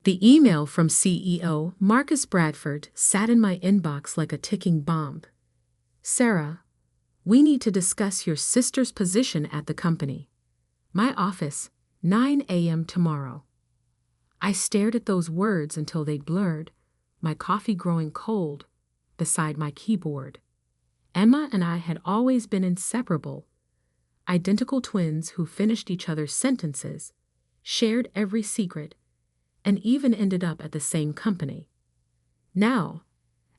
The email from CEO Marcus Bradford sat in my inbox like a ticking bomb. Sarah, we need to discuss your sister's position at the company. My office, 9 a.m. tomorrow. I stared at those words until they blurred, my coffee growing cold beside my keyboard. Emma and I had always been inseparable, identical twins who finished each other's sentences, shared every secret, and even ended up at the same company. Now,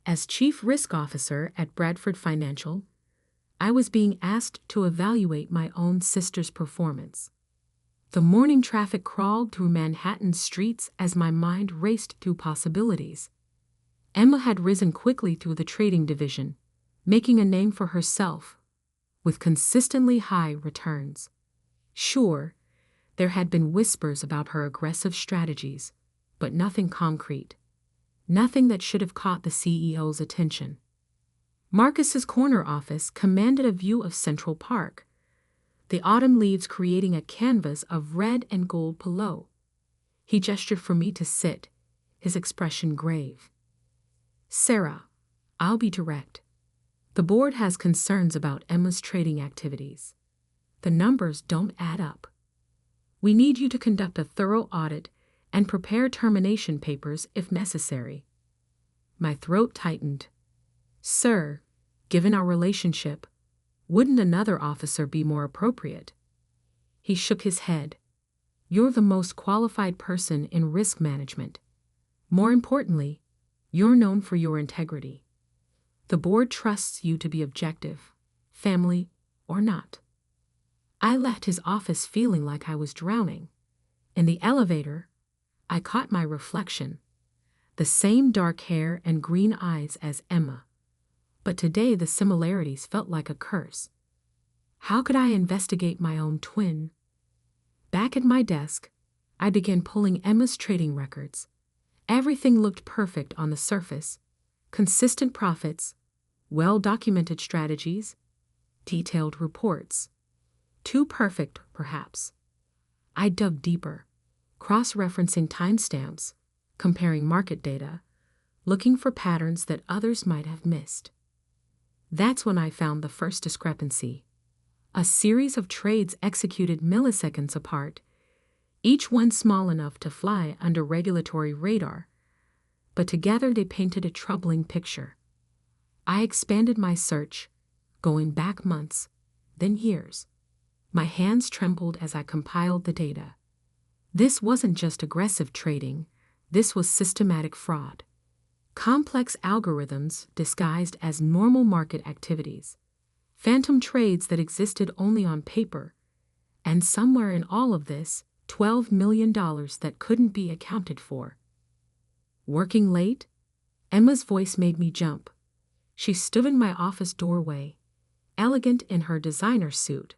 as Chief Risk Officer at Bradford Financial, I was being asked to evaluate my own sister's performance. The morning traffic crawled through Manhattan's streets as my mind raced through possibilities. Emma had risen quickly through the trading division, making a name for herself, with consistently high returns. Sure, there had been whispers about her aggressive strategies, but nothing concrete. Nothing that should have caught the CEO's attention. Marcus's corner office commanded a view of Central Park, the autumn leaves creating a canvas of red and gold below. He gestured for me to sit, his expression grave. Sarah, I'll be direct. The board has concerns about Emma's trading activities. The numbers don't add up. We need you to conduct a thorough audit and prepare termination papers if necessary. My throat tightened. Sir, given our relationship, wouldn't another officer be more appropriate? He shook his head. You're the most qualified person in risk management. More importantly, you're known for your integrity. The board trusts you to be objective, family or not. I left his office feeling like I was drowning. In the elevator, I caught my reflection, the same dark hair and green eyes as Emma. But today the similarities felt like a curse. How could I investigate my own twin? Back at my desk, I began pulling Emma's trading records. Everything looked perfect on the surface. Consistent profits, well-documented strategies, detailed reports. Too perfect, perhaps. I dug deeper, cross-referencing timestamps, comparing market data, looking for patterns that others might have missed. That's when I found the first discrepancy. A series of trades executed milliseconds apart, each one small enough to fly under regulatory radar, but together they painted a troubling picture. I expanded my search, going back months, then years. My hands trembled as I compiled the data. This wasn't just aggressive trading, this was systematic fraud. Complex algorithms disguised as normal market activities. Phantom trades that existed only on paper. And somewhere in all of this, $12 million that couldn't be accounted for. Working late? Emma's voice made me jump. She stood in my office doorway, elegant in her designer suit,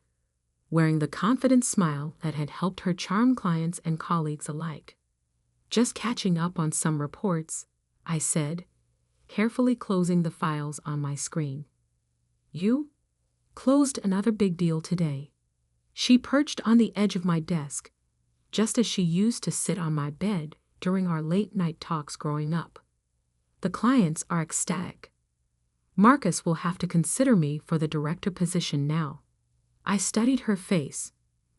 wearing the confident smile that had helped her charm clients and colleagues alike. Just catching up on some reports, I said, carefully closing the files on my screen. You? Closed another big deal today. She perched on the edge of my desk, just as she used to sit on my bed during our late-night talks growing up. The clients are ecstatic. Marcus will have to consider me for the director position now. I studied her face,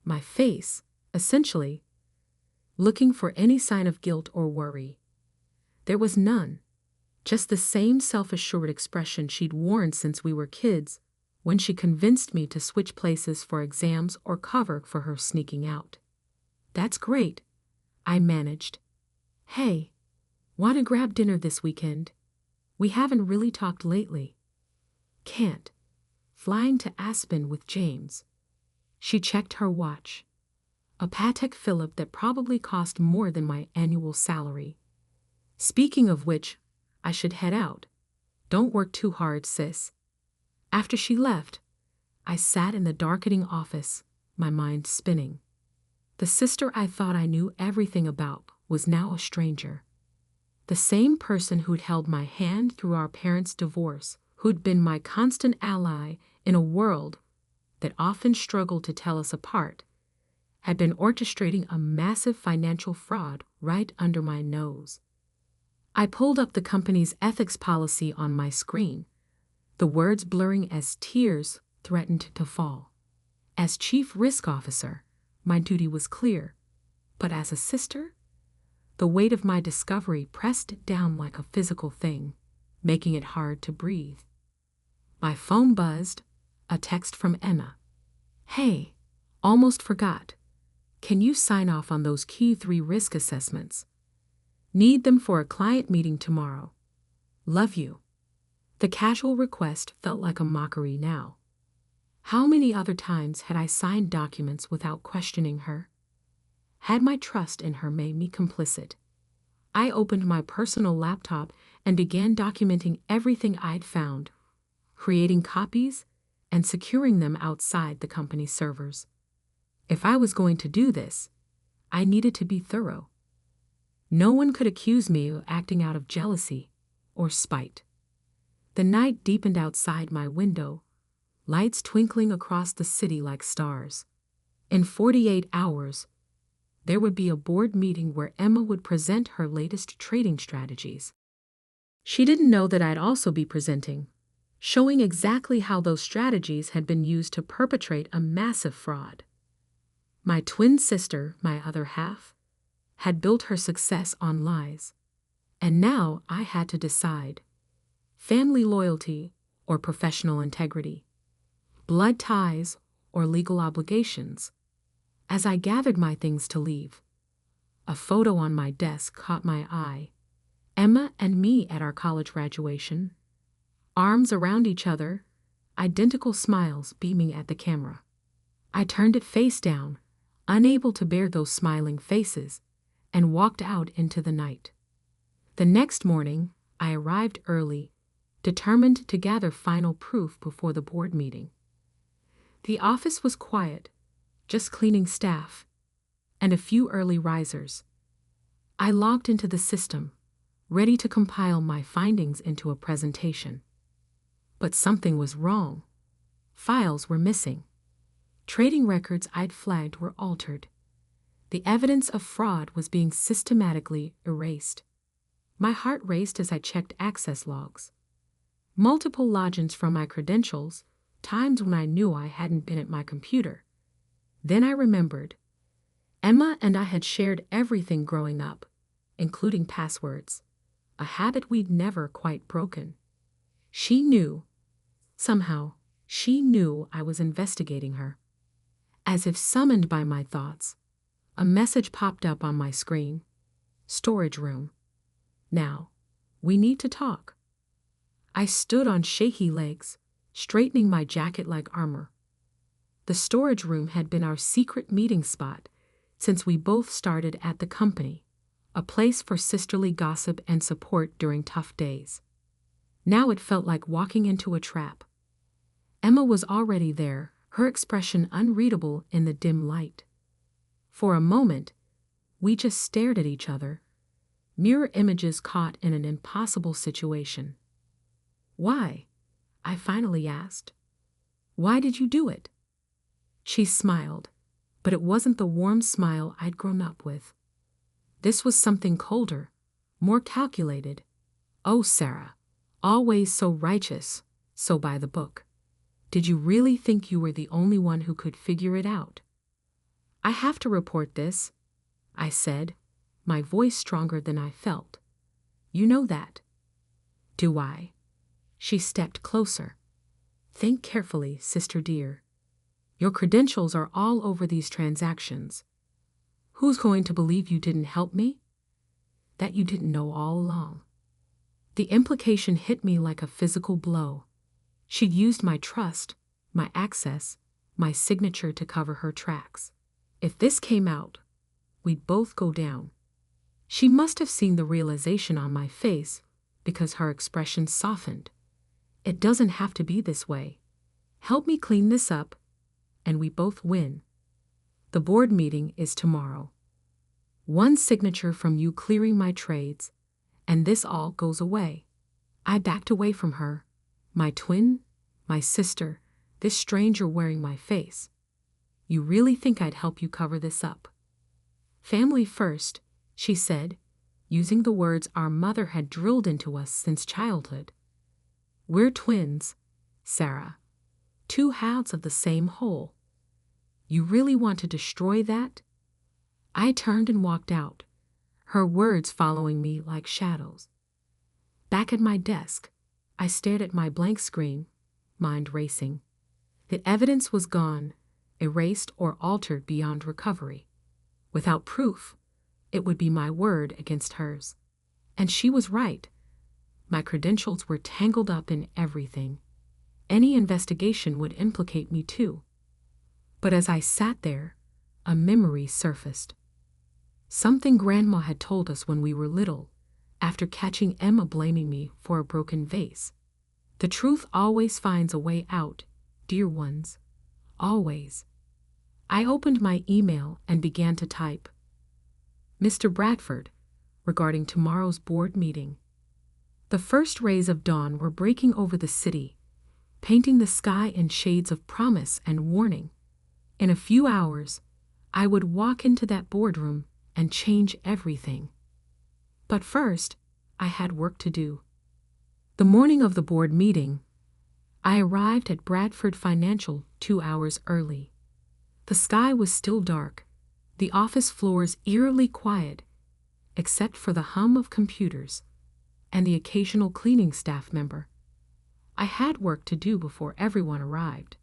my face, essentially, looking for any sign of guilt or worry. There was none, just the same self-assured expression she'd worn since we were kids when she convinced me to switch places for exams or cover for her sneaking out. That's great, I managed. Hey, want to grab dinner this weekend? We haven't really talked lately. Can't. Flying to Aspen with James. She checked her watch. A Patek Philippe that probably cost more than my annual salary. Speaking of which, I should head out. Don't work too hard, sis. After she left, I sat in the darkening office, my mind spinning. The sister I thought I knew everything about was now a stranger. The same person who'd held my hand through our parents' divorce, who'd been my constant ally in a world that often struggled to tell us apart, had been orchestrating a massive financial fraud right under my nose. I pulled up the company's ethics policy on my screen, the words blurring as tears threatened to fall. As Chief Risk Officer, my duty was clear, but as a sister, the weight of my discovery pressed down like a physical thing, making it hard to breathe. My phone buzzed, a text from Emma. "Hey, almost forgot. Can you sign off on those Q3 risk assessments? Need them for a client meeting tomorrow. Love you." The casual request felt like a mockery now. How many other times had I signed documents without questioning her? Had my trust in her made me complicit? I opened my personal laptop and began documenting everything I'd found, creating copies and securing them outside the company's servers. If I was going to do this, I needed to be thorough. No one could accuse me of acting out of jealousy or spite. The night deepened outside my window, lights twinkling across the city like stars. In 48 hours, there would be a board meeting where Emma would present her latest trading strategies. She didn't know that I'd also be presenting, showing exactly how those strategies had been used to perpetrate a massive fraud. My twin sister, my other half, had built her success on lies, and now I had to decide: family loyalty or professional integrity, blood ties or legal obligations. As I gathered my things to leave, a photo on my desk caught my eye. Emma and me at our college graduation, arms around each other, identical smiles beaming at the camera. I turned it face down, unable to bear those smiling faces, and walked out into the night. The next morning, I arrived early, determined to gather final proof before the board meeting. The office was quiet, just cleaning staff, and a few early risers. I logged into the system, ready to compile my findings into a presentation. But something was wrong. Files were missing. Trading records I'd flagged were altered. The evidence of fraud was being systematically erased. My heart raced as I checked access logs. Multiple logins from my credentials, times when I knew I hadn't been at my computer. Then I remembered. Emma and I had shared everything growing up, including passwords, a habit we'd never quite broken. She knew. Somehow, she knew I was investigating her. As if summoned by my thoughts, a message popped up on my screen. Storage room. Now, we need to talk. I stood on shaky legs, straightening my jacket like armor. The storage room had been our secret meeting spot since we both started at the company, a place for sisterly gossip and support during tough days. Now it felt like walking into a trap. Emma was already there, her expression unreadable in the dim light. For a moment, we just stared at each other, mirror images caught in an impossible situation. "Why?" I finally asked. "Why did you do it?" She smiled, but it wasn't the warm smile I'd grown up with. This was something colder, more calculated. "Oh, Sarah, always so righteous, so by the book. Did you really think you were the only one who could figure it out?" "I have to report this," I said, my voice stronger than I felt. "You know that." "Do I?" She stepped closer. "Think carefully, sister dear. Your credentials are all over these transactions. Who's going to believe you didn't help me? That you didn't know all along?" The implication hit me like a physical blow. She'd used my trust, my access, my signature to cover her tracks. If this came out, we'd both go down. She must have seen the realization on my face because her expression softened. "It doesn't have to be this way. Help me clean this up, and we both win. The board meeting is tomorrow. One signature from you clearing my trades, and this all goes away." I backed away from her, my twin, my sister, this stranger wearing my face. "You really think I'd help you cover this up?" "Family first," she said, using the words our mother had drilled into us since childhood. We're twins, Sarah. Two halves of the same whole. You really want to destroy that? I turned and walked out, her words following me like shadows. Back at my desk, I stared at my blank screen, mind racing. The evidence was gone, erased or altered beyond recovery. Without proof, it would be my word against hers. And she was right. My credentials were tangled up in everything. Any investigation would implicate me too. But as I sat there, a memory surfaced. Something Grandma had told us when we were little, after catching Emma blaming me for a broken vase. The truth always finds a way out, dear ones. Always. I opened my email and began to type. Mr. Bradford, regarding tomorrow's board meeting. The first rays of dawn were breaking over the city, painting the sky in shades of promise and warning. In a few hours, I would walk into that boardroom and change everything. But first, I had work to do. The morning of the board meeting, I arrived at Bradford Financial 2 hours early. The sky was still dark, the office floors eerily quiet, except for the hum of computers and the occasional cleaning staff member. I had work to do before everyone arrived.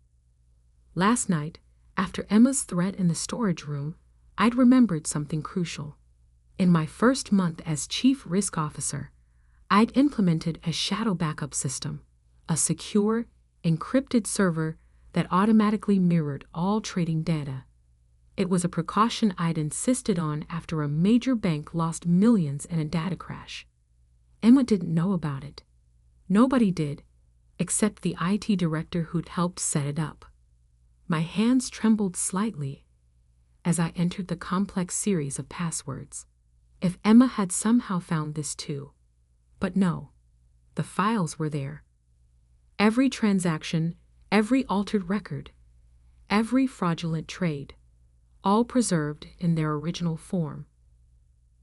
Last night, after Emma's threat in the storage room, I'd remembered something crucial. In my first month as Chief Risk Officer, I'd implemented a shadow backup system, a secure, encrypted server that automatically mirrored all trading data. It was a precaution I'd insisted on after a major bank lost millions in a data crash. Emma didn't know about it. Nobody did, except the IT director who'd helped set it up. My hands trembled slightly as I entered the complex series of passwords. If Emma had somehow found this too. But no, the files were there. Every transaction, every altered record, every fraudulent trade, all preserved in their original form.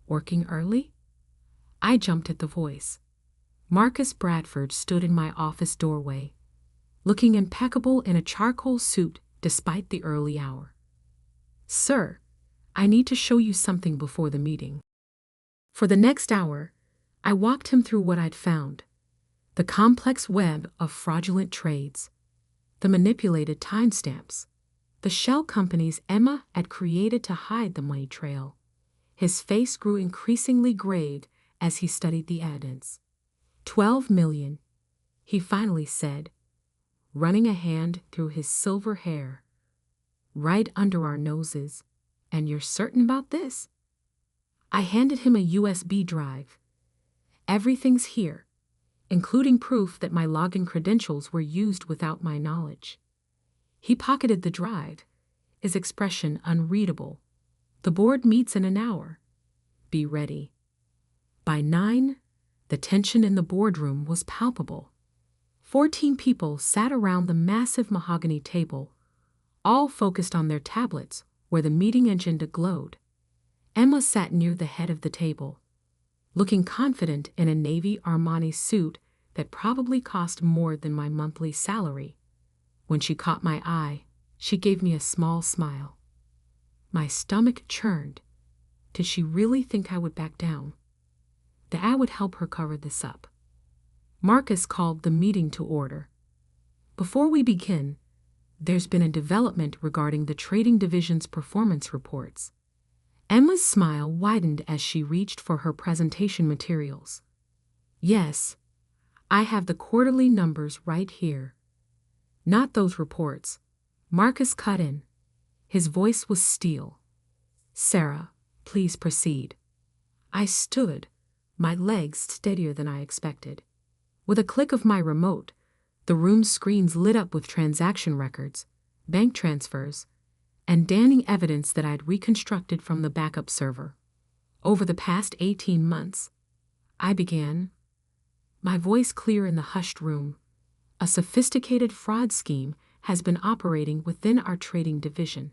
Working early? I jumped at the voice. Marcus Bradford stood in my office doorway, looking impeccable in a charcoal suit despite the early hour. Sir, I need to show you something before the meeting. For the next hour, I walked him through what I'd found. The complex web of fraudulent trades, the manipulated timestamps, the shell companies Emma had created to hide the money trail. His face grew increasingly grave as he studied the evidence. 12 million, he finally said, running a hand through his silver hair. Right under our noses. And you're certain about this? I handed him a USB drive. Everything's here, including proof that my login credentials were used without my knowledge. He pocketed the drive, his expression unreadable. The board meets in an hour. Be ready. By 9, the tension in the boardroom was palpable. 14 people sat around the massive mahogany table, all focused on their tablets where the meeting agenda glowed. Emma sat near the head of the table, looking confident in a navy Armani suit that probably cost more than my monthly salary. When she caught my eye, she gave me a small smile. My stomach churned. Did she really think I would back down? That I would help her cover this up? Marcus called the meeting to order. Before we begin, there's been a development regarding the trading division's performance reports. Emma's smile widened as she reached for her presentation materials. Yes, I have the quarterly numbers right here. Not those reports. Marcus cut in. His voice was steel. Sarah, please proceed. I stood, my legs steadier than I expected. With a click of my remote, the room's screens lit up with transaction records, bank transfers, and damning evidence that I'd reconstructed from the backup server. Over the past 18 months, I began, my voice clear in the hushed room. A sophisticated fraud scheme has been operating within our trading division,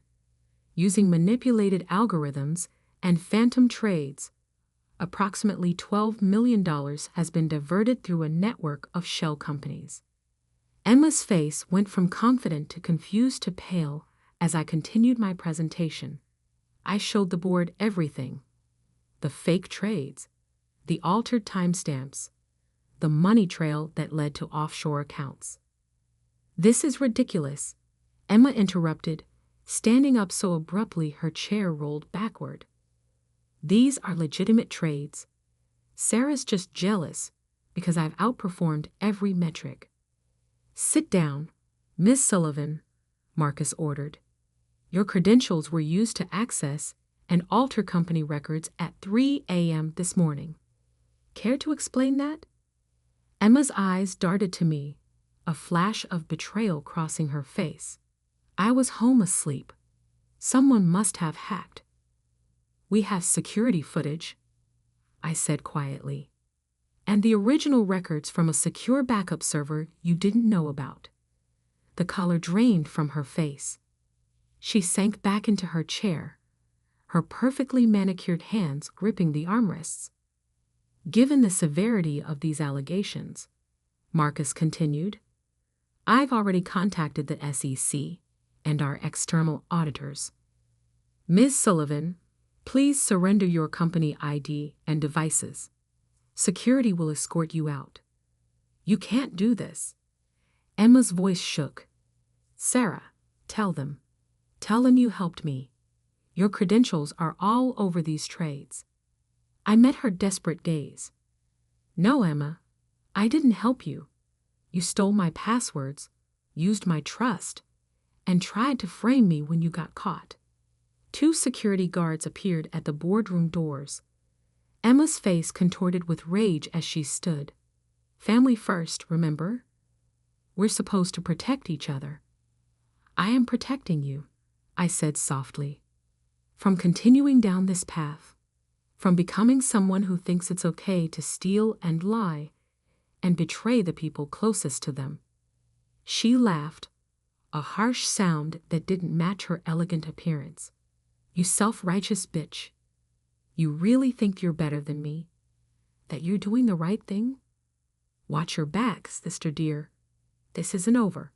using manipulated algorithms and phantom trades, approximately $12 million has been diverted through a network of shell companies. Emma's face went from confident to confused to pale as I continued my presentation. I showed the board everything: the fake trades, the altered timestamps, the money trail that led to offshore accounts. "This is ridiculous," Emma interrupted, standing up so abruptly her chair rolled backward. "These are legitimate trades. Sarah's just jealous because I've outperformed every metric." "Sit down, Miss Sullivan," Marcus ordered. "Your credentials were used to access and alter company records at 3 a.m. this morning. Care to explain that?" Emma's eyes darted to me, a flash of betrayal crossing her face. I was home asleep. Someone must have hacked. "We have security footage," I said quietly, "and the original records from a secure backup server you didn't know about." The color drained from her face. She sank back into her chair, her perfectly manicured hands gripping the armrests. "Given the severity of these allegations," Marcus continued, "I've already contacted the SEC and our external auditors. Ms. Sullivan, please surrender your company ID and devices. Security will escort you out." "You can't do this." Emma's voice shook. "Sarah, tell them. Tell them you helped me. Your credentials are all over these trades." I met her desperate gaze. "No, Emma, I didn't help you. You stole my passwords, used my trust, and tried to frame me when you got caught." 2 security guards appeared at the boardroom doors. Emma's face contorted with rage as she stood. "Family first, remember? We're supposed to protect each other." "I am protecting you," I said softly, "from continuing down this path, from becoming someone who thinks it's okay to steal and lie and betray the people closest to them." She laughed, a harsh sound that didn't match her elegant appearance. "You self-righteous bitch. You really think you're better than me? That you're doing the right thing? Watch your back, sister dear. This isn't over."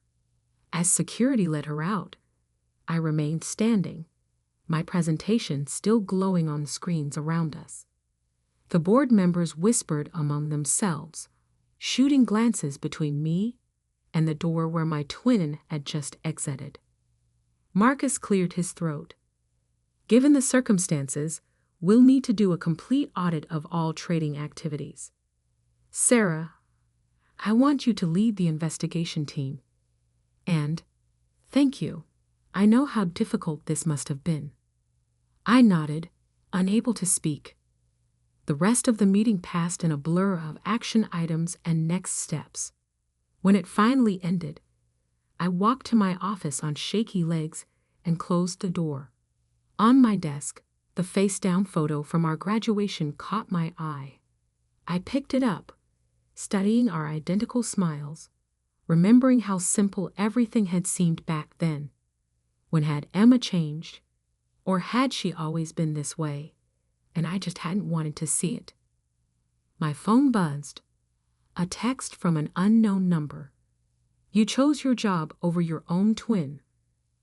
As security let her out, I remained standing, my presentation still glowing on the screens around us. The board members whispered among themselves, shooting glances between me and the door where my twin had just exited. Marcus cleared his throat. "Given the circumstances, we'll need to do a complete audit of all trading activities. Sarah, I want you to lead the investigation team. And thank you. I know how difficult this must have been." I nodded, unable to speak. The rest of the meeting passed in a blur of action items and next steps. When it finally ended, I walked to my office on shaky legs and closed the door. On my desk, the face-down photo from our graduation caught my eye. I picked it up, studying our identical smiles, remembering how simple everything had seemed back then. When had Emma changed? Or had she always been this way, and I just hadn't wanted to see it? My phone buzzed. A text from an unknown number. "You chose your job over your own twin.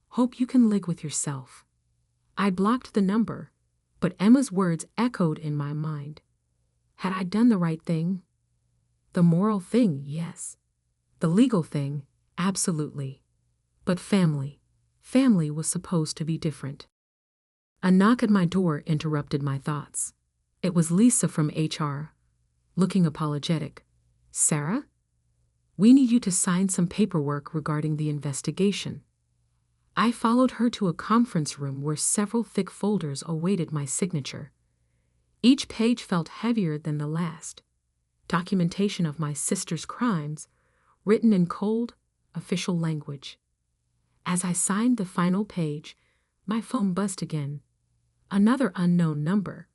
Hope you can live with yourself." I blocked the number, but Emma's words echoed in my mind. Had I done the right thing? The moral thing, yes. The legal thing, absolutely. But family was supposed to be different. A knock at my door interrupted my thoughts. It was Lisa from HR, looking apologetic. "Sarah? We need you to sign some paperwork regarding the investigation." I followed her to a conference room where several thick folders awaited my signature. Each page felt heavier than the last. Documentation of my sister's crimes, written in cold, official language. As I signed the final page, my phone buzzed again. Another unknown number.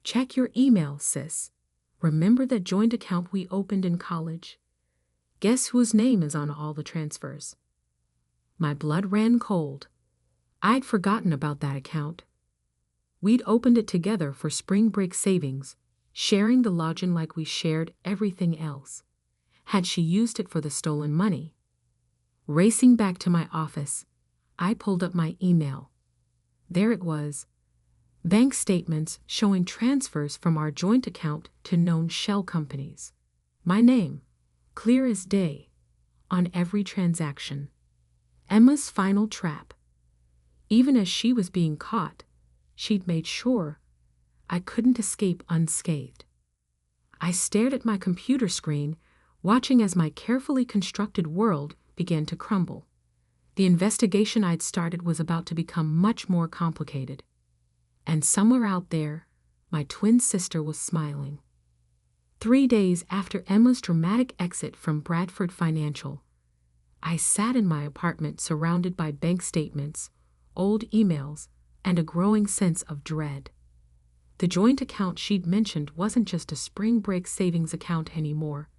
"Check your email, sis. Remember that joint account we opened in college? Guess whose name is on all the transfers?" My blood ran cold. I'd forgotten about that account. We'd opened it together for spring break savings sharing the login like we shared everything else. Had she used it for the stolen money? Racing back to my office, I pulled up my email. There it was. Bank statements showing transfers from our joint account to known shell companies. My name, clear as day, on every transaction. Emma's final trap. Even as she was being caught, she'd made sure I couldn't escape unscathed. I stared at my computer screen, watching as my carefully constructed world began to crumble. The investigation I'd started was about to become much more complicated. And somewhere out there, my twin sister was smiling. 3 days after Emma's dramatic exit from Bradford Financial, I sat in my apartment surrounded by bank statements, old emails, and a growing sense of dread. The joint account she'd mentioned wasn't just a spring break savings account anymore.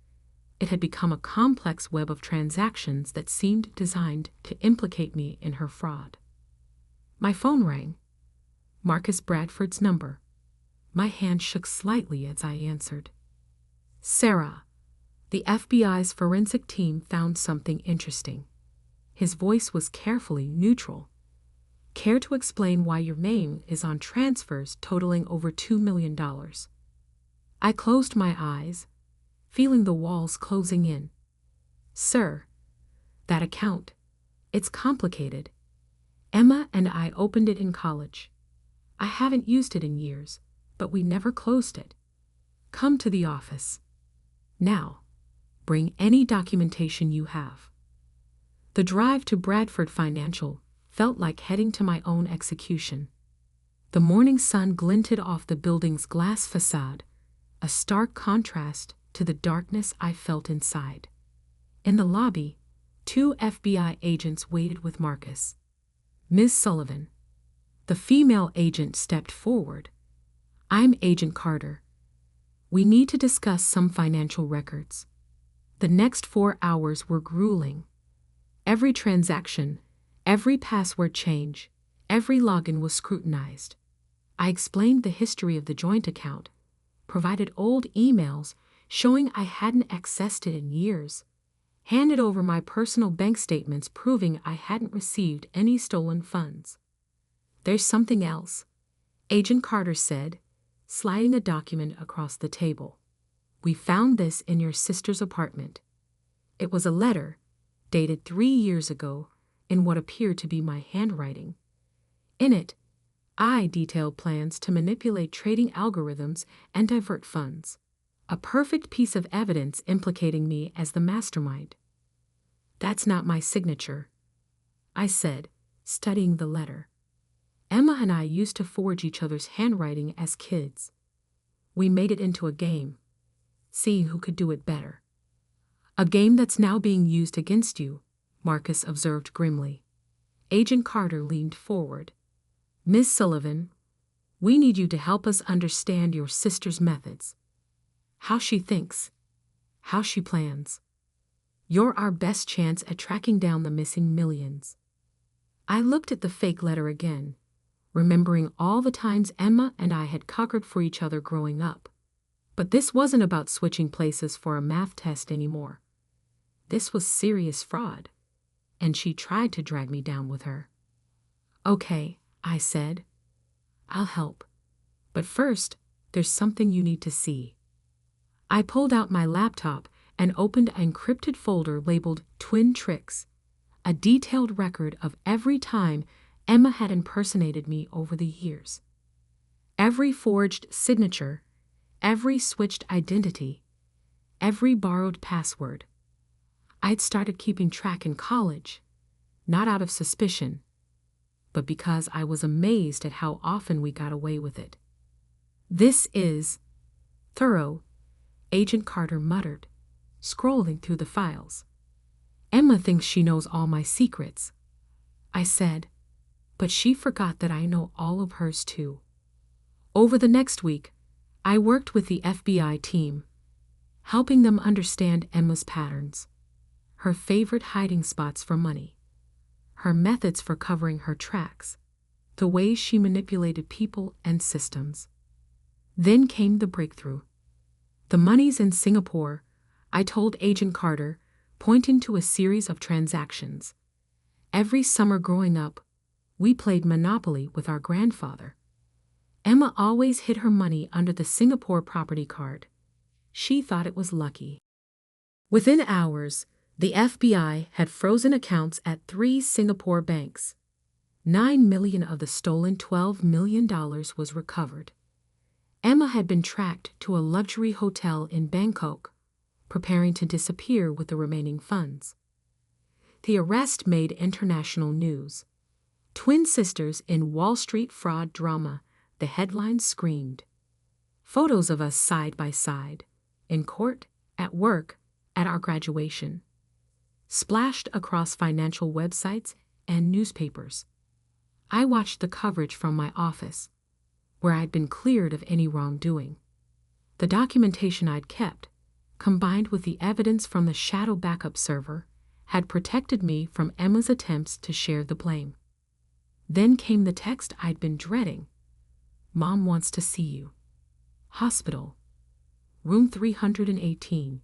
It had become a complex web of transactions that seemed designed to implicate me in her fraud. My phone rang. Marcus Bradford's number. My hand shook slightly as I answered. Sarah, the FBI's forensic team found something interesting. His voice was carefully neutral. Care to explain why your name is on transfers totaling over $2 million? I closed my eyes, feeling the walls closing in. Sir, that account, it's complicated. Emma and I opened it in college. I haven't used it in years, but we never closed it. Come to the office. Now, bring any documentation you have. The drive to Bradford Financial felt like heading to my own execution. The morning sun glinted off the building's glass facade, a stark contrast to the darkness I felt inside. In the lobby, 2 FBI agents waited with Marcus. Ms. Sullivan. The female agent stepped forward. I'm Agent Carter. We need to discuss some financial records. The next 4 hours were grueling. Every transaction, every password change, every login was scrutinized. I explained the history of the joint account, provided old emails showing I hadn't accessed it in years, handed over my personal bank statements proving I hadn't received any stolen funds. There's something else, Agent Carter said, sliding a document across the table. We found this in your sister's apartment. It was a letter, dated 3 years ago, in what appeared to be my handwriting. In it, I detailed plans to manipulate trading algorithms and divert funds. A perfect piece of evidence implicating me as the mastermind. That's not my signature, I said, studying the letter. Emma and I used to forge each other's handwriting as kids. We made it into a game, seeing who could do it better. A game that's now being used against you, Marcus observed grimly. Agent Carter leaned forward. Ms. Sullivan, we need you to help us understand your sister's methods. How she thinks, how she plans. You're our best chance at tracking down the missing millions. I looked at the fake letter again, remembering all the times Emma and I had cockered for each other growing up. But this wasn't about switching places for a math test anymore. This was serious fraud, and she tried to drag me down with her. Okay, I said. I'll help. But first, there's something you need to see. I pulled out my laptop and opened an encrypted folder labeled Twin Tricks, a detailed record of every time Emma had impersonated me over the years. Every forged signature, every switched identity, every borrowed password. I'd started keeping track in college, not out of suspicion, but because I was amazed at how often we got away with it. This is thorough, Agent Carter muttered, scrolling through the files. Emma thinks she knows all my secrets, I said, but she forgot that I know all of hers too. Over the next week, I worked with the FBI team, helping them understand Emma's patterns, her favorite hiding spots for money, her methods for covering her tracks, the ways she manipulated people and systems. Then came the breakthrough. "The money's in Singapore," I told Agent Carter, pointing to a series of transactions. "Every summer growing up, we played Monopoly with our grandfather. Emma always hid her money under the Singapore property card. She thought it was lucky." Within hours, the FBI had frozen accounts at 3 Singapore banks. $9 million of the stolen $12 million was recovered. Emma had been tracked to a luxury hotel in Bangkok, preparing to disappear with the remaining funds. The arrest made international news. "Twin sisters in Wall Street fraud drama," the headlines screamed. Photos of us side by side, in court, at work, at our graduation, splashed across financial websites and newspapers. I watched the coverage from my office, where I'd been cleared of any wrongdoing. The documentation I'd kept, combined with the evidence from the shadow backup server, had protected me from Emma's attempts to share the blame. Then came the text I'd been dreading. "Mom wants to see you. Hospital. Room 318.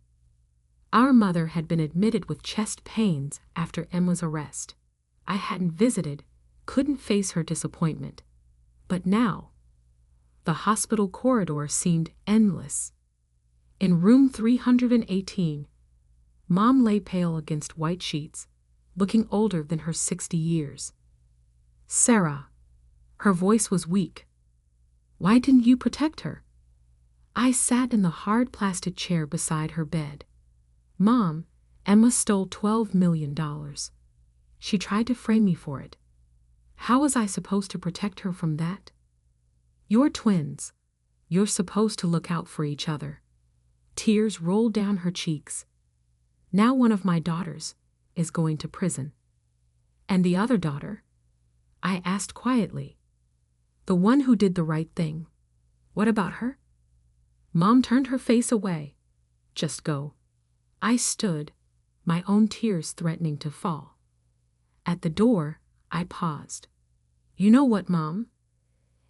Our mother had been admitted with chest pains after Emma's arrest. I hadn't visited, couldn't face her disappointment. But now, the hospital corridor seemed endless. In room 318, Mom lay pale against white sheets, looking older than her 60 years. "Sarah." Her voice was weak. "Why didn't you protect her?" I sat in the hard plastic chair beside her bed. "Mom, Emma stole $12 million. She tried to frame me for it. How was I supposed to protect her from that? You're twins. You're supposed to look out for each other." Tears rolled down her cheeks. "Now one of my daughters is going to prison." "And the other daughter?" I asked quietly. "The one who did the right thing. What about her?" Mom turned her face away. "Just go." I stood, my own tears threatening to fall. At the door, I paused. "You know what, Mom?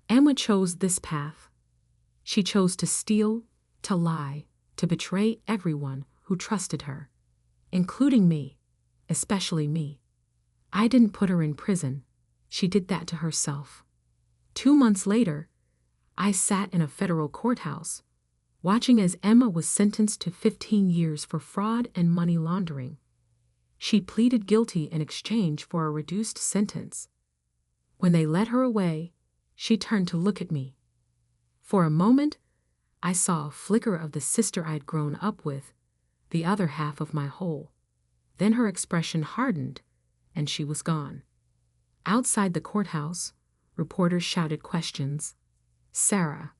Emma chose this path. She chose to steal, to lie, to betray everyone who trusted her, including me, especially me. I didn't put her in prison. She did that to herself." 2 months later, I sat in a federal courthouse, watching as Emma was sentenced to 15 years for fraud and money laundering. She pleaded guilty in exchange for a reduced sentence. When they led her away, she turned to look at me. For a moment, I saw a flicker of the sister I'd grown up with, the other half of my whole. Then her expression hardened, and she was gone. Outside the courthouse, reporters shouted questions. "Sarah,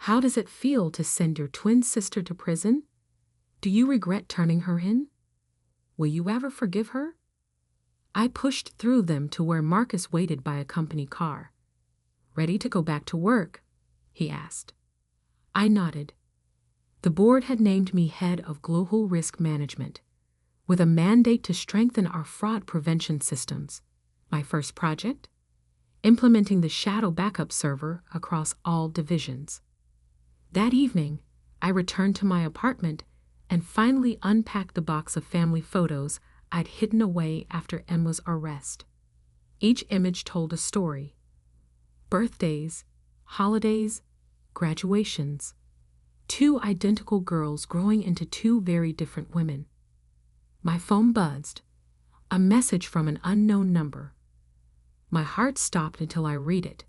how does it feel to send your twin sister to prison? Do you regret turning her in? Will you ever forgive her?" I pushed through them to where Marcus waited by a company car. "Ready to go back to work?" he asked. I nodded. The board had named me head of global risk management, with a mandate to strengthen our fraud prevention systems. My first project? Implementing the shadow backup server across all divisions. That evening, I returned to my apartment and finally unpacked the box of family photos I'd hidden away after Emma's arrest. Each image told a story. Birthdays, holidays, graduations. 2 identical girls growing into 2 very different women. My phone buzzed. A message from an unknown number. My heart stopped until I read it.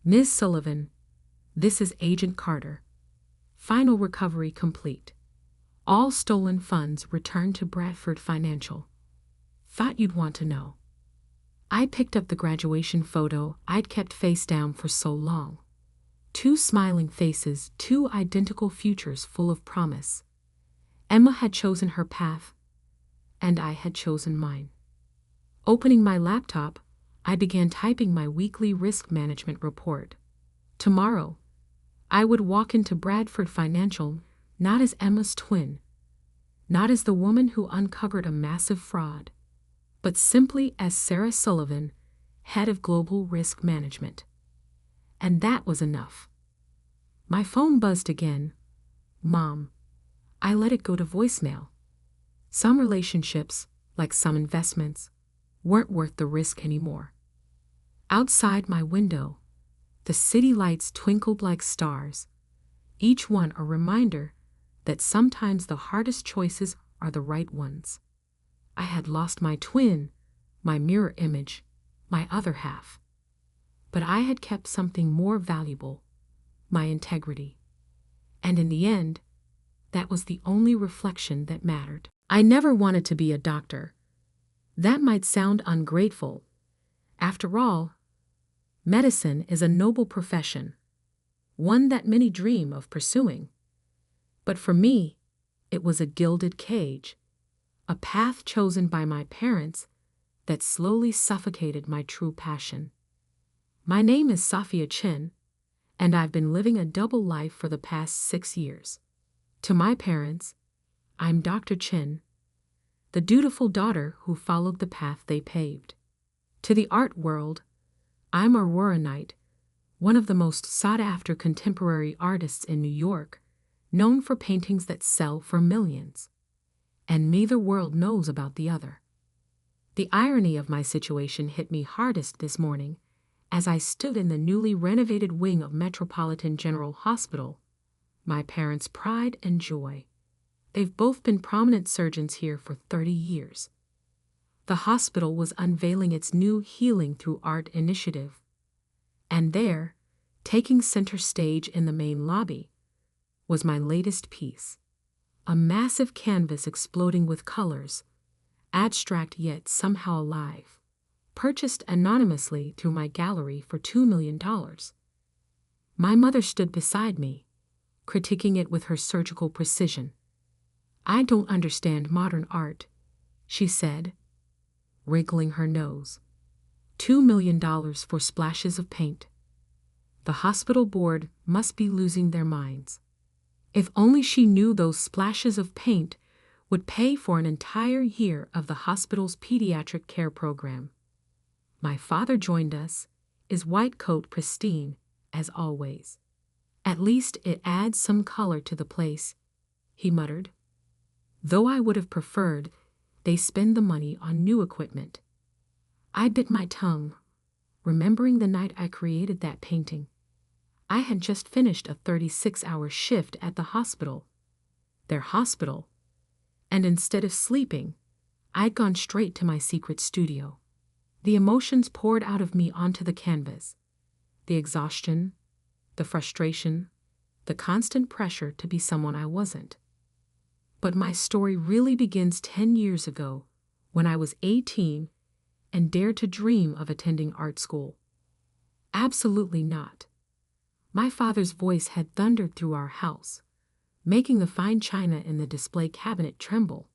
"Ms. Sullivan, this is Agent Carter. Final recovery complete. All stolen funds returned to Bradford Financial. Thought you'd want to know." I picked up the graduation photo I'd kept face down for so long. 2 smiling faces, 2 identical futures full of promise. Emma had chosen her path, and I had chosen mine. Opening my laptop, I began typing my weekly risk management report. Tomorrow, I would walk into Bradford Financial not as Emma's twin, not as the woman who uncovered a massive fraud, but simply as Sarah Sullivan, head of global risk management. And that was enough. My phone buzzed again. Mom. I let it go to voicemail. Some relationships, like some investments, weren't worth the risk anymore. Outside my window, the city lights twinkled like stars, each one a reminder that sometimes the hardest choices are the right ones. I had lost my twin, my mirror image, my other half. But I had kept something more valuable, my integrity. And in the end, that was the only reflection that mattered. I never wanted to be a doctor. That might sound ungrateful. After all, medicine is a noble profession, one that many dream of pursuing. But for me, it was a gilded cage, a path chosen by my parents that slowly suffocated my true passion. My name is Sophia Chin, and I've been living a double life for the past 6 years. To my parents, I'm Dr. Chin, the dutiful daughter who followed the path they paved. To the art world, I'm Aurora Knight, one of the most sought-after contemporary artists in New York, known for paintings that sell for millions. And neither world knows about the other. The irony of my situation hit me hardest this morning as I stood in the newly renovated wing of Metropolitan General Hospital, my parents' pride and joy. They've both been prominent surgeons here for 30 years. The hospital was unveiling its new Healing Through Art initiative. And there, taking center stage in the main lobby, was my latest piece. A massive canvas exploding with colors, abstract yet somehow alive, purchased anonymously through my gallery for $2 million. My mother stood beside me, critiquing it with her surgical precision. "I don't understand modern art," she said, wrinkling her nose. $2 million for splashes of paint. The hospital board must be losing their minds. If only she knew those splashes of paint would pay for an entire year of the hospital's pediatric care program. My father joined us, his white coat pristine, as always. "At least it adds some color to the place," he muttered. Though I would have preferred they spend the money on new equipment. I bit my tongue, remembering the night I created that painting. I had just finished a 36-hour shift at the hospital, their hospital, and instead of sleeping, I'd gone straight to my secret studio. The emotions poured out of me onto the canvas. The exhaustion, the frustration, the constant pressure to be someone I wasn't. But my story really begins 10 years ago, when I was 18 and dared to dream of attending art school. Absolutely not. My father's voice had thundered through our house, making the fine china in the display cabinet tremble.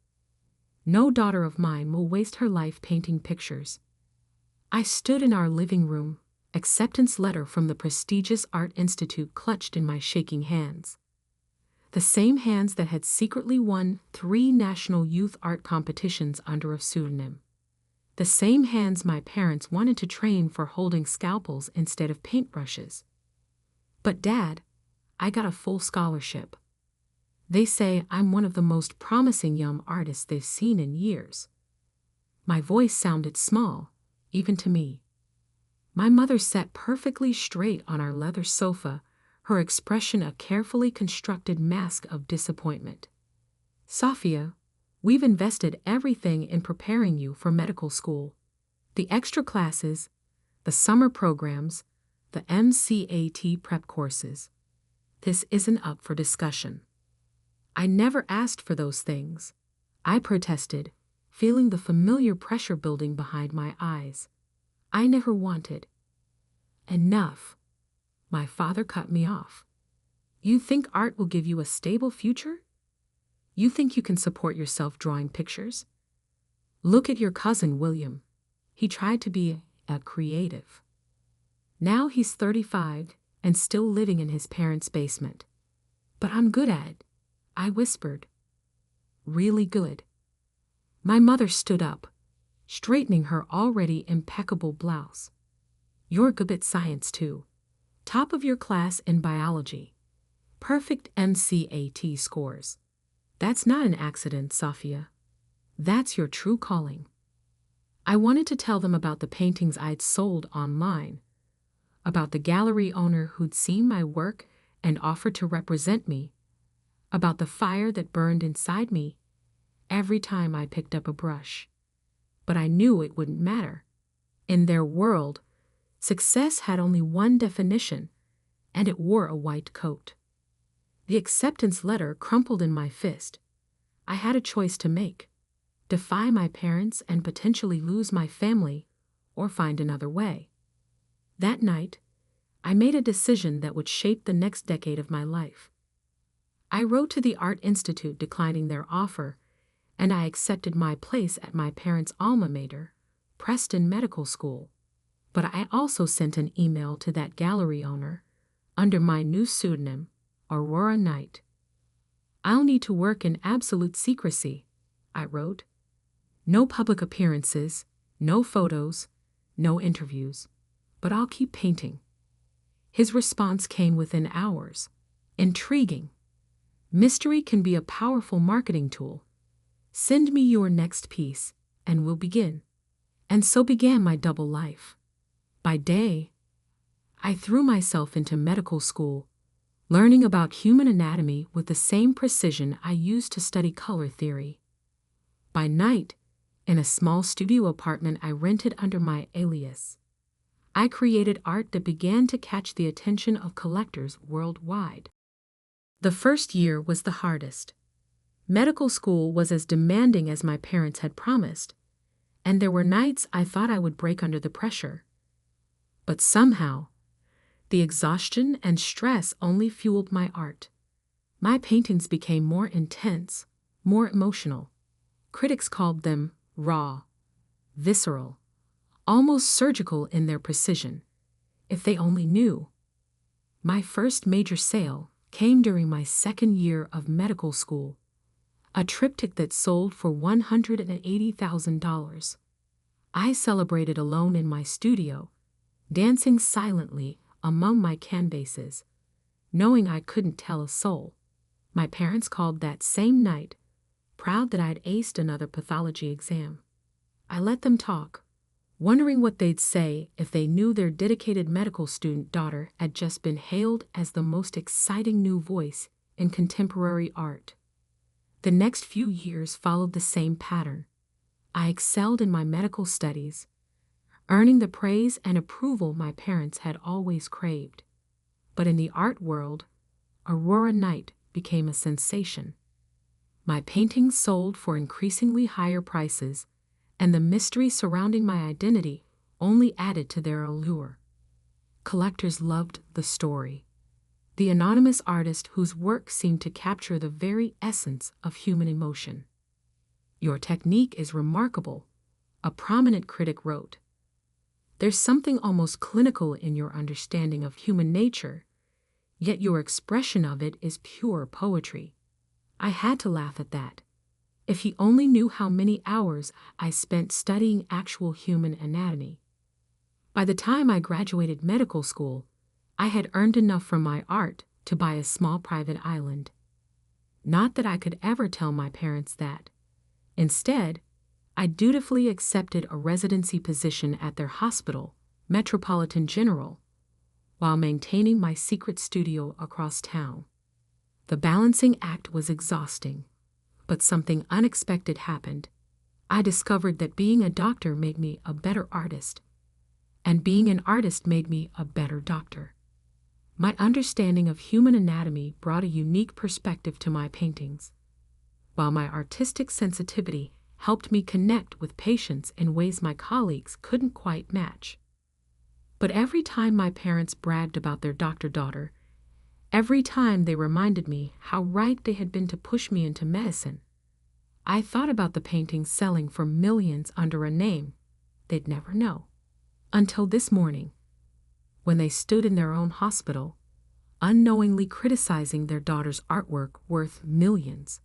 "No daughter of mine will waste her life painting pictures." I stood in our living room, acceptance letter from the prestigious Art Institute clutched in my shaking hands. The same hands that had secretly won 3 national youth art competitions under a pseudonym. The same hands my parents wanted to train for holding scalpels instead of paintbrushes. "But Dad, I got a full scholarship. They say I'm one of the most promising young artists they've seen in years." My voice sounded small, even to me. My mother sat perfectly straight on our leather sofa, her expression a carefully constructed mask of disappointment. "Sophia, we've invested everything in preparing you for medical school. The extra classes, the summer programs, the MCAT prep courses. This isn't up for discussion." I never asked for those things. I protested, feeling the familiar pressure building behind my eyes. I never wanted. "Enough." My father cut me off. "You think art will give you a stable future? You think you can support yourself drawing pictures? Look at your cousin William. He tried to be a creative. Now he's 35 and still living in his parents' basement. But I'm good at it," I whispered. "Really good." My mother stood up, straightening her already impeccable blouse. "You're good at science too. Top of your class in biology. Perfect MCAT scores. That's not an accident, Safia. That's your true calling. I wanted to tell them about the paintings I'd sold online, about the gallery owner who'd seen my work and offered to represent me, about the fire that burned inside me every time I picked up a brush. But I knew it wouldn't matter. In their world, success had only one definition, and it wore a white coat. The acceptance letter crumpled in my fist. I had a choice to make: defy my parents and potentially lose my family, or find another way. That night, I made a decision that would shape the next decade of my life. I wrote to the Art Institute declining their offer, and I accepted my place at my parents' alma mater, Preston Medical School. But I also sent an email to that gallery owner, under my new pseudonym, Aurora Knight. "I'll need to work in absolute secrecy," I wrote. "No public appearances, no photos, no interviews, but I'll keep painting." His response came within hours. "Intriguing. Mystery can be a powerful marketing tool. Send me your next piece, and we'll begin." And so began my double life. By day, I threw myself into medical school, learning about human anatomy with the same precision I used to study color theory. By night, in a small studio apartment I rented under my alias, I created art that began to catch the attention of collectors worldwide. The first year was the hardest. Medical school was as demanding as my parents had promised, and there were nights I thought I would break under the pressure. But somehow, the exhaustion and stress only fueled my art. My paintings became more intense, more emotional. Critics called them raw, visceral, almost surgical in their precision. If they only knew. My first major sale came during my second year of medical school, a triptych that sold for $180,000. I celebrated alone in my studio, dancing silently among my canvases, knowing I couldn't tell a soul. My parents called that same night, proud that I'd aced another pathology exam. I let them talk, wondering what they'd say if they knew their dedicated medical student daughter had just been hailed as the most exciting new voice in contemporary art. The next few years followed the same pattern. I excelled in my medical studies, earning the praise and approval my parents had always craved. But in the art world, Aurora Knight became a sensation. My paintings sold for increasingly higher prices, and the mystery surrounding my identity only added to their allure. Collectors loved the story. The anonymous artist whose work seemed to capture the very essence of human emotion. "Your technique is remarkable," a prominent critic wrote. "There's something almost clinical in your understanding of human nature, yet your expression of it is pure poetry." I had to laugh at that. If he only knew how many hours I spent studying actual human anatomy. By the time I graduated medical school, I had earned enough from my art to buy a small private island. Not that I could ever tell my parents that. Instead, I dutifully accepted a residency position at their hospital, Metropolitan General, while maintaining my secret studio across town. The balancing act was exhausting, but something unexpected happened. I discovered that being a doctor made me a better artist, and being an artist made me a better doctor. My understanding of human anatomy brought a unique perspective to my paintings, while my artistic sensitivity helped me connect with patients in ways my colleagues couldn't quite match. But every time my parents bragged about their doctor-daughter, every time they reminded me how right they had been to push me into medicine, I thought about the paintings selling for millions under a name they'd never know. Until this morning, when they stood in their own hospital, unknowingly criticizing their daughter's artwork worth millions.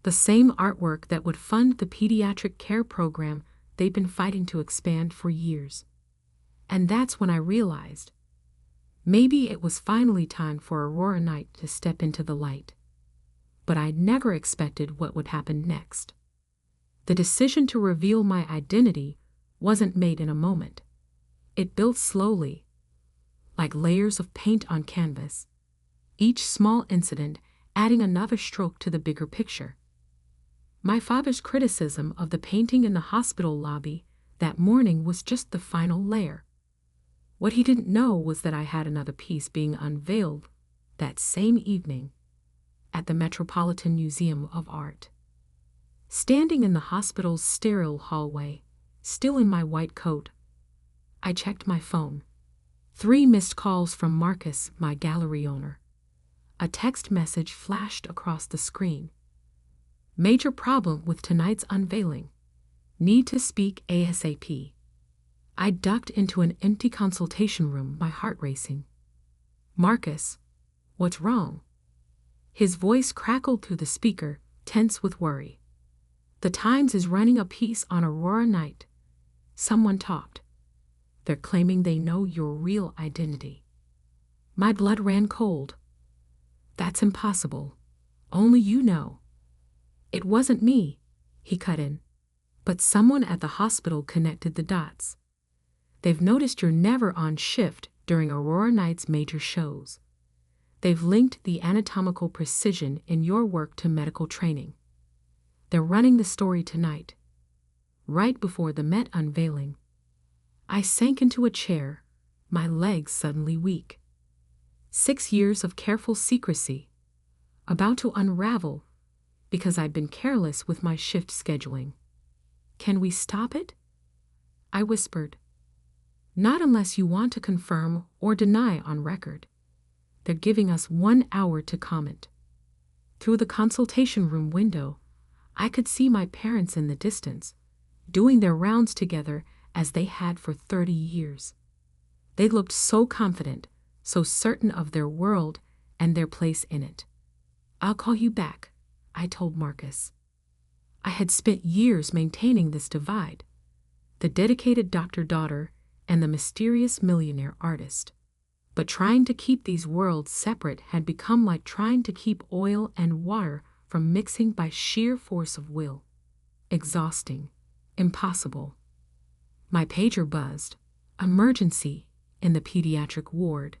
The same artwork that would fund the pediatric care program they've been fighting to expand for years. And that's when I realized Maybe it was finally time for Aurora Knight to step into the light. But I'd never expected what would happen next. The decision to reveal my identity wasn't made in a moment. It built slowly, like layers of paint on canvas, each small incident adding another stroke to the bigger picture. My father's criticism of the painting in the hospital lobby that morning was just the final layer. What he didn't know was that I had another piece being unveiled that same evening at the Metropolitan Museum of Art. Standing in the hospital's sterile hallway, still in my white coat, I checked my phone. 3 missed calls from Marcus, my gallery owner. A text message flashed across the screen. Major problem with tonight's unveiling. Need to speak ASAP. I ducked into an empty consultation room, my heart racing. Marcus, what's wrong? His voice crackled through the speaker, tense with worry. The Times is running a piece on Aurora Knight. Someone talked. They're claiming they know your real identity. My blood ran cold. That's impossible. Only you know. It wasn't me, he cut in. But someone at the hospital connected the dots. They've noticed you're never on shift during Aurora Knight's major shows. They've linked the anatomical precision in your work to medical training. They're running the story tonight. Right before the Met unveiling, I sank into a chair, my legs suddenly weak. 6 years of careful secrecy, about to unravel because I'd been careless with my shift scheduling. Can we stop it? I whispered. Not unless you want to confirm or deny on record. They're giving us 1 hour to comment. Through the consultation room window, I could see my parents in the distance, doing their rounds together as they had for 30 years. They looked so confident, so certain of their world and their place in it. I'll call you back, I told Marcus. I had spent years maintaining this divide, the dedicated doctor-daughter and the mysterious millionaire artist. But trying to keep these worlds separate had become like trying to keep oil and water from mixing by sheer force of will. Exhausting. Impossible. My pager buzzed. Emergency in the pediatric ward.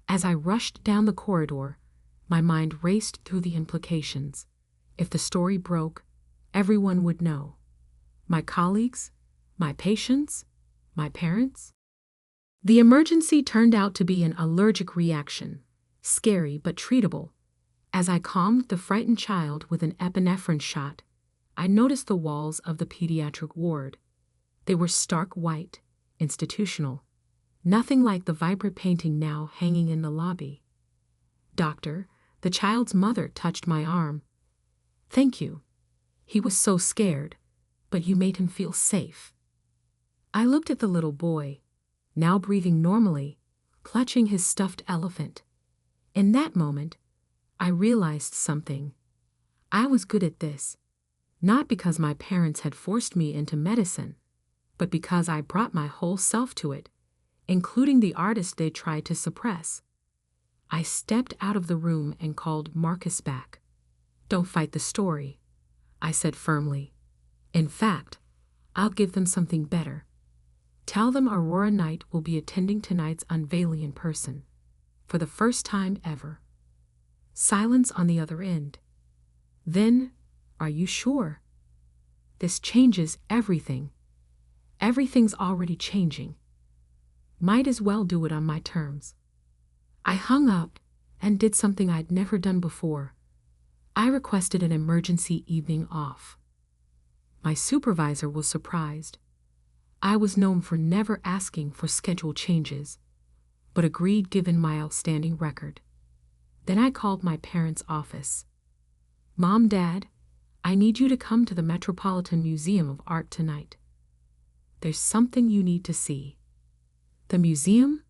As I rushed down the corridor, my mind raced through the implications. If the story broke, everyone would know. My colleagues, my patients, my parents. The emergency turned out to be an allergic reaction, scary but treatable. As I calmed the frightened child with an epinephrine shot, I noticed the walls of the pediatric ward. They were stark white, institutional, nothing like the vibrant painting now hanging in the lobby. Doctor, the child's mother touched my arm. Thank you. He was so scared, but you made him feel safe. I looked at the little boy, now breathing normally, clutching his stuffed elephant. In that moment, I realized something. I was good at this, not because my parents had forced me into medicine, but because I brought my whole self to it, including the artist they tried to suppress. I stepped out of the room and called Marcus back. Don't fight the story, I said firmly. In fact, I'll give them something better. Tell them Aurora Knight will be attending tonight's unveiling in person, for the first time ever. Silence on the other end. Then, are you sure? This changes everything. Everything's already changing. Might as well do it on my terms. I hung up and did something I'd never done before. I requested an emergency evening off. My supervisor was surprised. I was known for never asking for schedule changes, but agreed given my outstanding record. Then I called my parents' office. Mom, Dad, I need you to come to the Metropolitan Museum of Art tonight. There's something you need to see. The museum?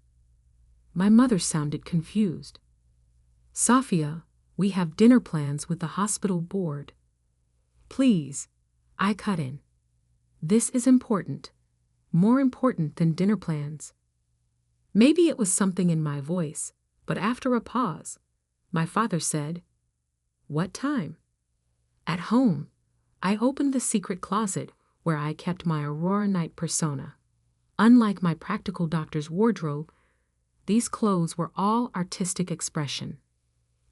My mother sounded confused. Sophia, we have dinner plans with the hospital board. Please, I cut in. This is important. More important than dinner plans. Maybe it was something in my voice, but after a pause, my father said, "What time?" "At home." I opened the secret closet where I kept my Aurora Night persona. Unlike my practical doctor's wardrobe, these clothes were all artistic expression.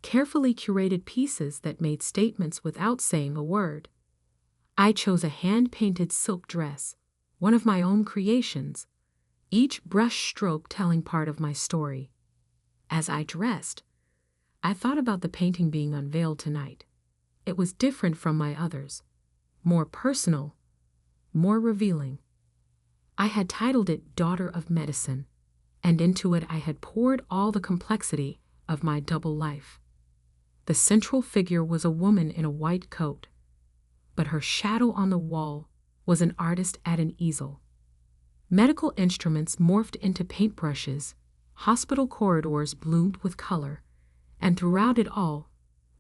Carefully curated pieces that made statements without saying a word. I chose a hand-painted silk dress, one of my own creations, each brush stroke telling part of my story. As I dressed, I thought about the painting being unveiled tonight. It was different from my others, more personal, more revealing. I had titled it Daughter of Medicine, and into it I had poured all the complexity of my double life. The central figure was a woman in a white coat, but her shadow on the wall was an artist at an easel. Medical instruments morphed into paintbrushes, hospital corridors bloomed with color, and throughout it all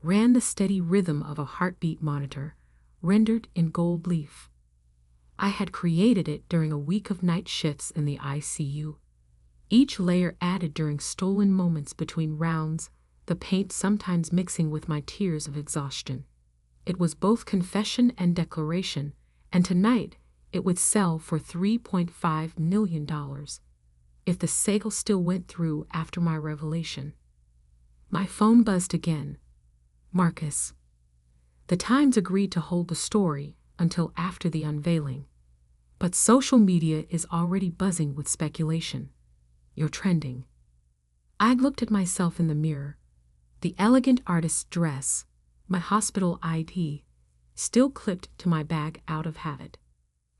ran the steady rhythm of a heartbeat monitor, rendered in gold leaf. I had created it during a week of night shifts in the ICU, each layer added during stolen moments between rounds, the paint sometimes mixing with my tears of exhaustion. It was both confession and declaration, and tonight it would sell for $3.5 million if the sale still went through after my revelation. My phone buzzed again. "Marcus." The Times agreed to hold the story until after the unveiling, but social media is already buzzing with speculation. "You're trending." I looked at myself in the mirror. The elegant artist's dress, my hospital ID, still clipped to my bag out of habit.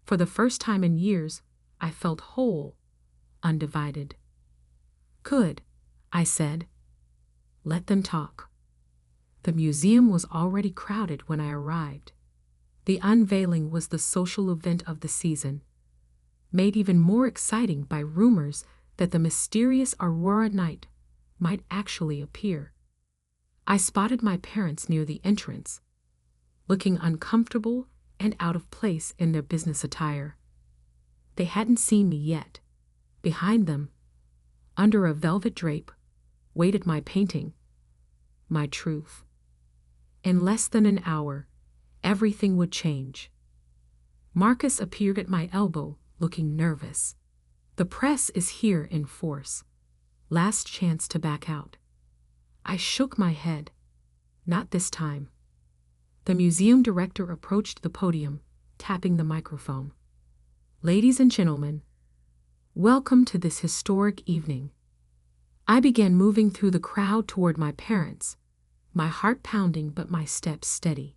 For the first time in years, I felt whole, undivided. "Good," I said. "Let them talk." The museum was already crowded when I arrived. The unveiling was the social event of the season, made even more exciting by rumors that the mysterious Aurora Night might actually appear. I spotted my parents near the entrance, looking uncomfortable and out of place in their business attire. They hadn't seen me yet. Behind them, under a velvet drape, waited my painting, my truth. In less than an hour, everything would change. Marcus appeared at my elbow, looking nervous. "The press is here in force. Last chance to back out." I shook my head. Not this time. The museum director approached the podium, tapping the microphone. "Ladies and gentlemen, welcome to this historic evening." I began moving through the crowd toward my parents, my heart pounding but my steps steady.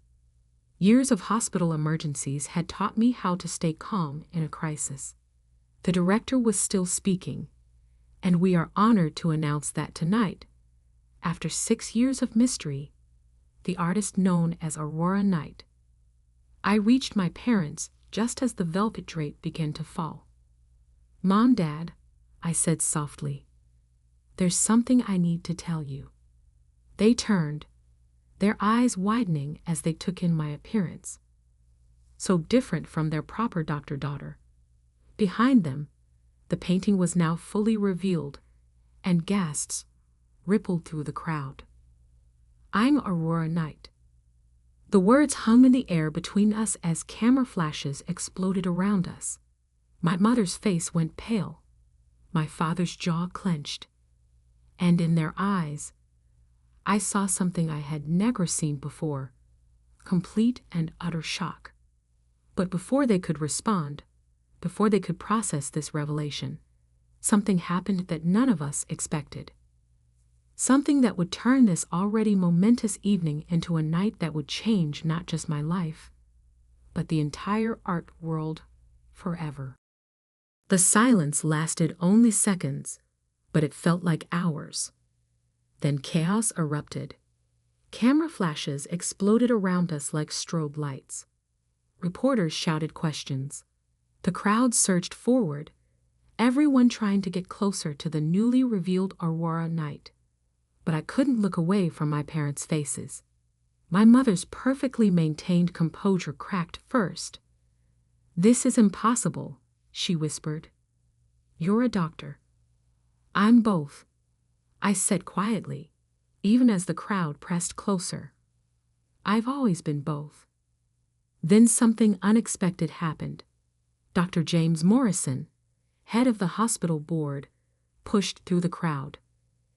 Years of hospital emergencies had taught me how to stay calm in a crisis. The director was still speaking, and we are honored to announce that tonight, after 6 years of mystery, the artist known as Aurora Night. I reached my parents just as the velvet drape began to fall. "Mom, Dad," I said softly, "there's something I need to tell you." They turned, their eyes widening as they took in my appearance. So different from their proper doctor-daughter. Behind them, the painting was now fully revealed, and gasps rippled through the crowd. "I'm Aurora Night." The words hung in the air between us as camera flashes exploded around us. My mother's face went pale, my father's jaw clenched, and in their eyes, I saw something I had never seen before, complete and utter shock. But before they could respond, before they could process this revelation, something happened that none of us expected. Something that would turn this already momentous evening into a night that would change not just my life, but the entire art world forever. The silence lasted only seconds, but it felt like hours. Then chaos erupted. Camera flashes exploded around us like strobe lights. Reporters shouted questions. The crowd surged forward, everyone trying to get closer to the newly revealed Aurora Night. But I couldn't look away from my parents' faces. My mother's perfectly maintained composure cracked first. "This is impossible," she whispered. "You're a doctor. I'm both, I said quietly, even as the crowd pressed closer. I've always been both. Then something unexpected happened. Dr. James Morrison, head of the hospital board, pushed through the crowd.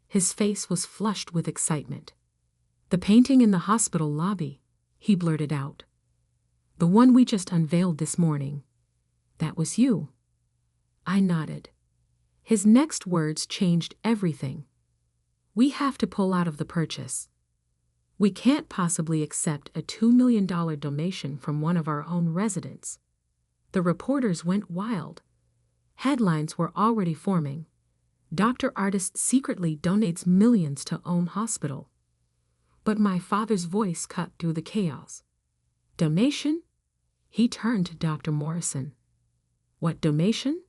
His face was flushed with excitement. "The painting in the hospital lobby," he blurted out. "The one we just unveiled this morning. That was you." I nodded. His next words changed everything. "We have to pull out of the purchase. We can't possibly accept a $2 million donation from one of our own residents." The reporters went wild. Headlines were already forming. "Dr. Artist secretly donates millions to own hospital." But my father's voice cut through the chaos. "Donation?" He turned to Dr. Morrison. "What donation?"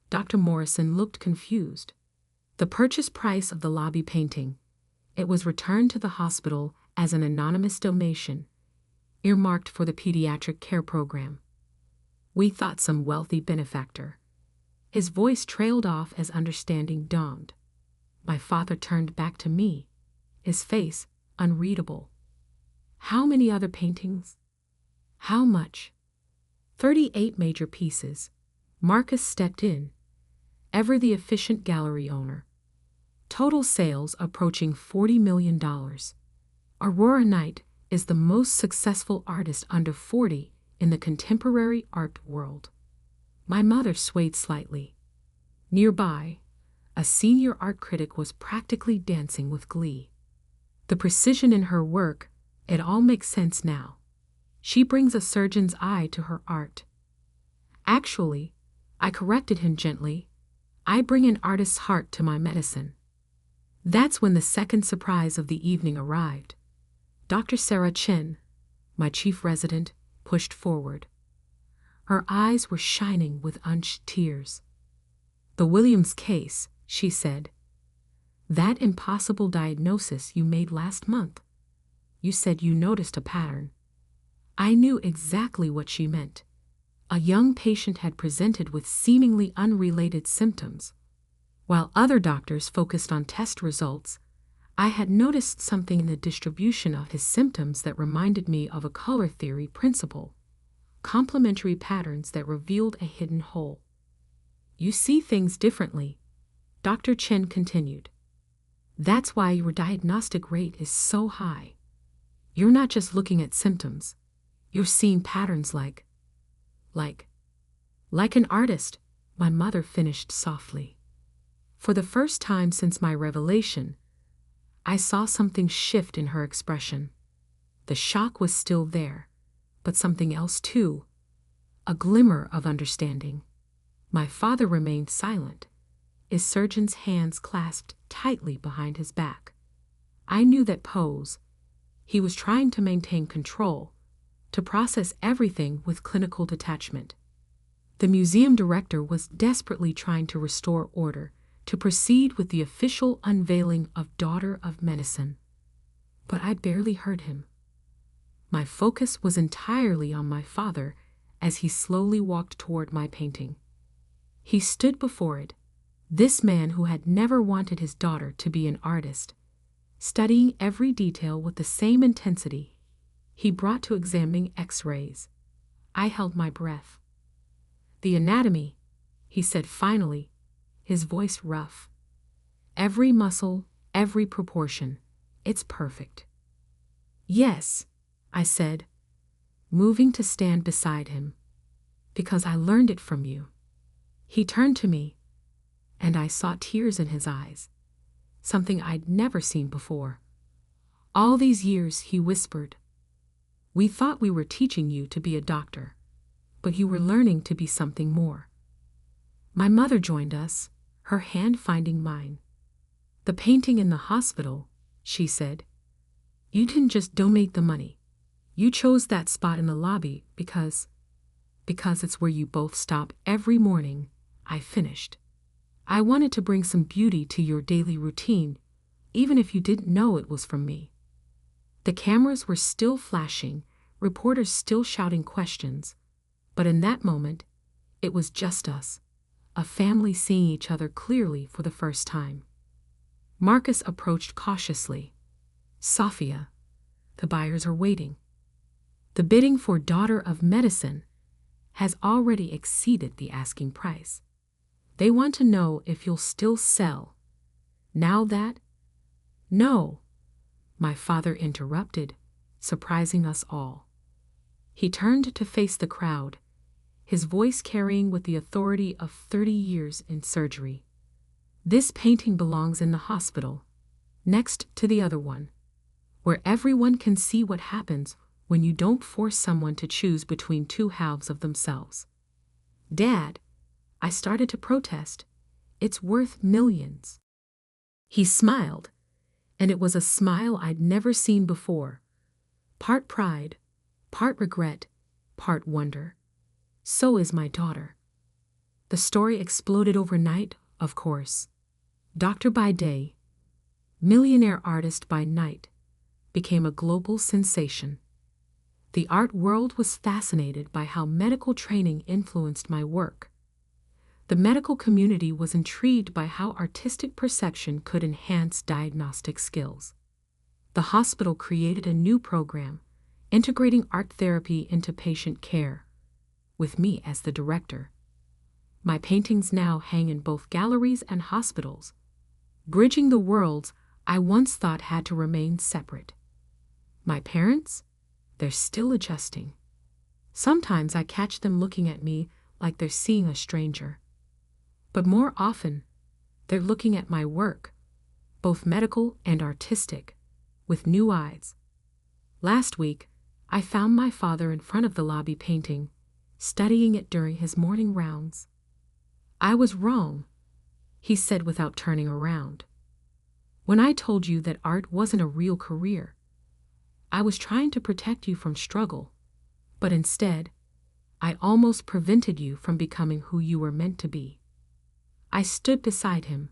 Dr. Morrison looked confused. "The purchase price of the lobby painting. It was returned to the hospital as an anonymous donation, earmarked for the pediatric care program. We thought some wealthy benefactor." His voice trailed off as understanding dawned. My father turned back to me, his face unreadable. "How many other paintings? How much?" 38 major pieces. Marcus stepped in, ever the efficient gallery owner. Total sales approaching $40 million. Aurora Knight is the most successful artist under 40 in the contemporary art world. My mother swayed slightly. Nearby, a senior art critic was practically dancing with glee. The precision in her work, it all makes sense now. She brings a surgeon's eye to her art. Actually, I corrected him gently, I bring an artist's heart to my medicine. That's when the second surprise of the evening arrived. Dr. Sarah Chen, my chief resident, pushed forward. Her eyes were shining with unshed tears. "The Williams case," she said. "That impossible diagnosis you made last month. You said you noticed a pattern." I knew exactly what she meant. A young patient had presented with seemingly unrelated symptoms. While other doctors focused on test results, I had noticed something in the distribution of his symptoms that reminded me of a color theory principle. Complementary patterns that revealed a hidden hole. "You see things differently," Dr. Chen continued. "That's why your diagnostic rate is so high. You're not just looking at symptoms. You're seeing patterns like an artist," my mother finished softly. For the first time since my revelation, I saw something shift in her expression. The shock was still there, but something else too, a glimmer of understanding. My father remained silent, his surgeon's hands clasped tightly behind his back. I knew that pose. He was trying to maintain control, to process everything with clinical detachment. The museum director was desperately trying to restore order, to proceed with the official unveiling of Daughter of Medicine. But I barely heard him. My focus was entirely on my father as he slowly walked toward my painting. He stood before it, this man who had never wanted his daughter to be an artist, studying every detail with the same intensity he brought to examining X-rays. I held my breath. "The anatomy," he said finally, his voice rough. "Every muscle, every proportion, it's perfect." "Yes," I said, moving to stand beside him, "because I learned it from you." He turned to me, and I saw tears in his eyes, something I'd never seen before. "All these years," he whispered, "we thought we were teaching you to be a doctor, but you were learning to be something more." My mother joined us, her hand finding mine. "The painting in the hospital," she said. "You didn't just donate the money. You chose that spot in the lobby because it's where you both stop every morning," I finished. "I wanted to bring some beauty to your daily routine, even if you didn't know it was from me." The cameras were still flashing, reporters still shouting questions, but in that moment, it was just us, a family seeing each other clearly for the first time. Marcus approached cautiously. Sophia, the buyers are waiting. The bidding for Daughter of Medicine has already exceeded the asking price. They want to know if you'll still sell. Now that? No, my father interrupted, surprising us all. He turned to face the crowd, his voice carrying with the authority of 30 years in surgery. This painting belongs in the hospital, next to the other one, where everyone can see what happens when you don't force someone to choose between two halves of themselves. Dad, I started to protest. It's worth millions. He smiled, and it was a smile I'd never seen before. Part pride, part regret, part wonder. So is my daughter. The story exploded overnight, of course. Doctor by day, millionaire artist by night, became a global sensation. The art world was fascinated by how medical training influenced my work. The medical community was intrigued by how artistic perception could enhance diagnostic skills. The hospital created a new program, integrating art therapy into patient care, with me as the director. My paintings now hang in both galleries and hospitals, bridging the worlds I once thought had to remain separate. My parents? They're still adjusting. Sometimes I catch them looking at me like they're seeing a stranger. But more often, they're looking at my work, both medical and artistic, with new eyes. Last week, I found my father in front of the lobby painting, studying it during his morning rounds. I was wrong, he said without turning around. When I told you that art wasn't a real career, I was trying to protect you from struggle, but instead, I almost prevented you from becoming who you were meant to be. I stood beside him,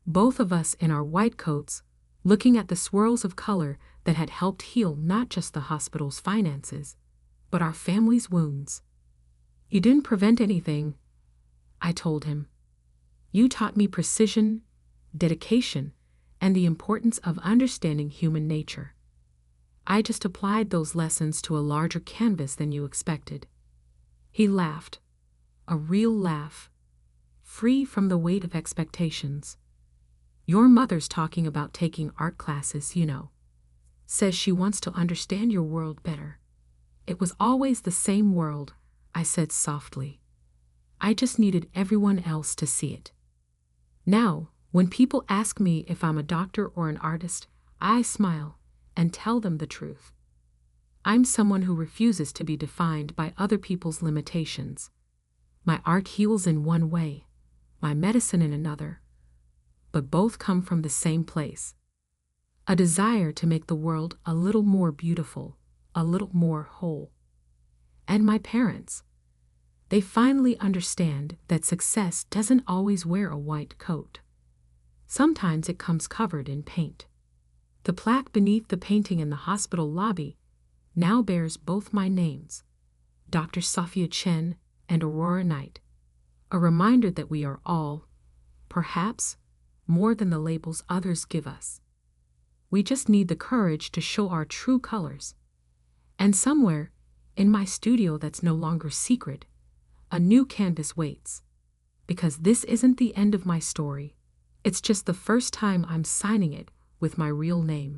both of us in our white coats, looking at the swirls of color that had helped heal not just the hospital's finances, but our family's wounds. You didn't prevent anything, I told him. You taught me precision, dedication, and the importance of understanding human nature. I just applied those lessons to a larger canvas than you expected. He laughed, a real laugh, free from the weight of expectations. Your mother's talking about taking art classes, you know. Says she wants to understand your world better. It was always the same world, I said softly. I just needed everyone else to see it. Now, when people ask me if I'm a doctor or an artist, I smile and tell them the truth. I'm someone who refuses to be defined by other people's limitations. My art heals in one way, my medicine in another, but both come from the same place. A desire to make the world a little more beautiful, a little more whole. And my parents, they finally understand that success doesn't always wear a white coat. Sometimes it comes covered in paint. The plaque beneath the painting in the hospital lobby now bears both my names, Dr. Sophia Chen and Aurora Knight, a reminder that we are all, perhaps, more than the labels others give us. We just need the courage to show our true colors. And somewhere, in my studio that's no longer secret, a new canvas waits. Because this isn't the end of my story, it's just the first time I'm signing it with my real name.